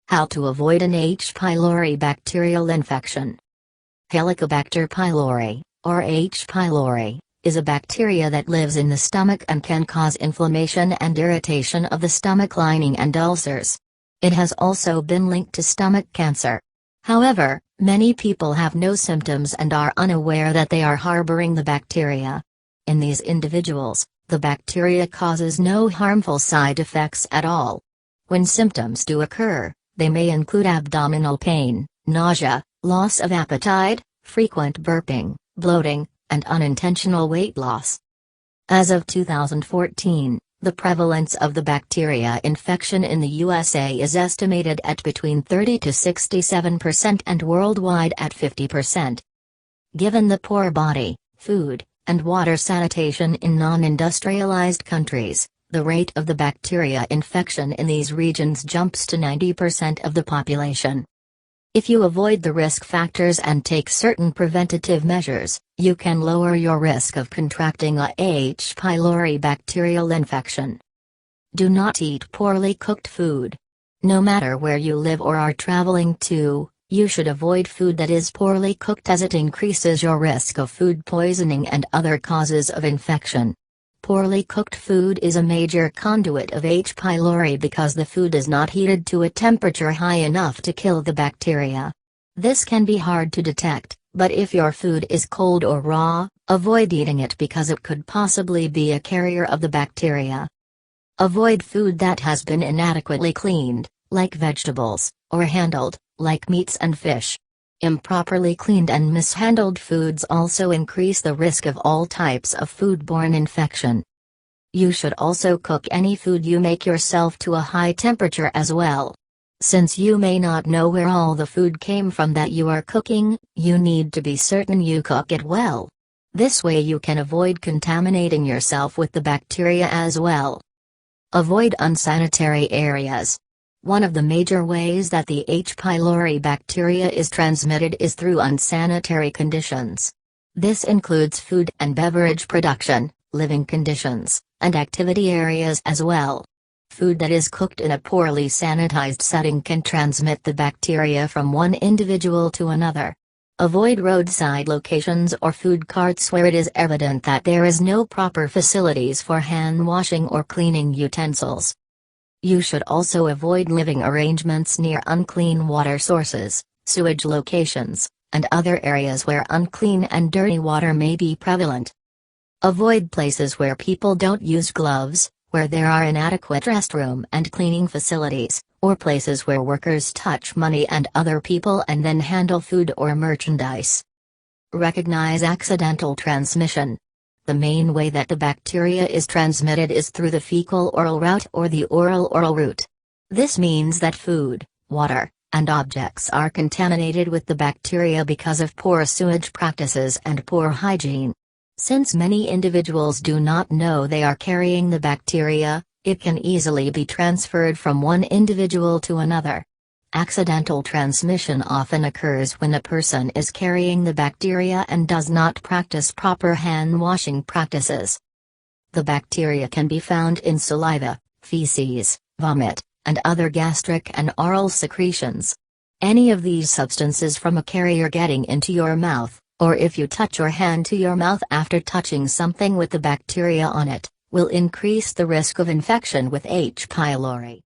How to avoid an H. pylori bacterial infection. Helicobacter pylori, or H. pylori, is a bacteria that lives in the stomach and can cause inflammation and irritation of the stomach lining and ulcers. It has also been linked to stomach cancer. However, many people have no symptoms and are unaware that they are harboring the bacteria. In these individuals, the bacteria causes no harmful side effects at all. When symptoms do occur, they may include abdominal pain, nausea, loss of appetite, frequent burping, bloating, and unintentional weight loss. As of 2014, the prevalence of the bacteria infection in the USA is estimated at between 30 to 67% and worldwide at 50%. Given the poor body, food, and water sanitation in non-industrialized countries, the rate of the bacteria infection in these regions jumps to 90% of the population. If you avoid the risk factors and take certain preventative measures, you can lower your risk of contracting a H. pylori bacterial infection. Do not eat poorly cooked food. No matter where you live or are traveling to, you should avoid food that is poorly cooked as it increases your risk of food poisoning and other causes of infection. Poorly cooked food is a major conduit of H. pylori because the food is not heated to a temperature high enough to kill the bacteria. This can be hard to detect, but if your food is cold or raw, avoid eating it because it could possibly be a carrier of the bacteria. Avoid food that has been inadequately cleaned, like vegetables, or handled, like meats and fish. Improperly cleaned and mishandled foods also increase the risk of all types of foodborne infection. You should also cook any food you make yourself to a high temperature as well. Since you may not know where all the food came from that you are cooking, you need to be certain you cook it well. This way you can avoid contaminating yourself with the bacteria as well. Avoid unsanitary areas. One of the major ways that the H. pylori bacteria is transmitted is through unsanitary conditions. This includes food and beverage production, living conditions, and activity areas as well. Food that is cooked in a poorly sanitized setting can transmit the bacteria from one individual to another. Avoid roadside locations or food carts where it is evident that there is no proper facilities for hand washing or cleaning utensils. You should also avoid living arrangements near unclean water sources, sewage locations, and other areas where unclean and dirty water may be prevalent. Avoid places where people don't use gloves, where there are inadequate restroom and cleaning facilities, or places where workers touch money and other people and then handle food or merchandise. Recognize accidental transmission. The main way that the bacteria is transmitted is through the fecal-oral route or the oral-oral route. This means that food, water, and objects are contaminated with the bacteria because of poor sewage practices and poor hygiene. Since many individuals do not know they are carrying the bacteria, it can easily be transferred from one individual to another. Accidental transmission often occurs when a person is carrying the bacteria and does not practice proper hand washing practices. The bacteria can be found in saliva, feces, vomit, and other gastric and oral secretions. Any of these substances from a carrier getting into your mouth, or if you touch your hand to your mouth after touching something with the bacteria on it, will increase the risk of infection with H. pylori.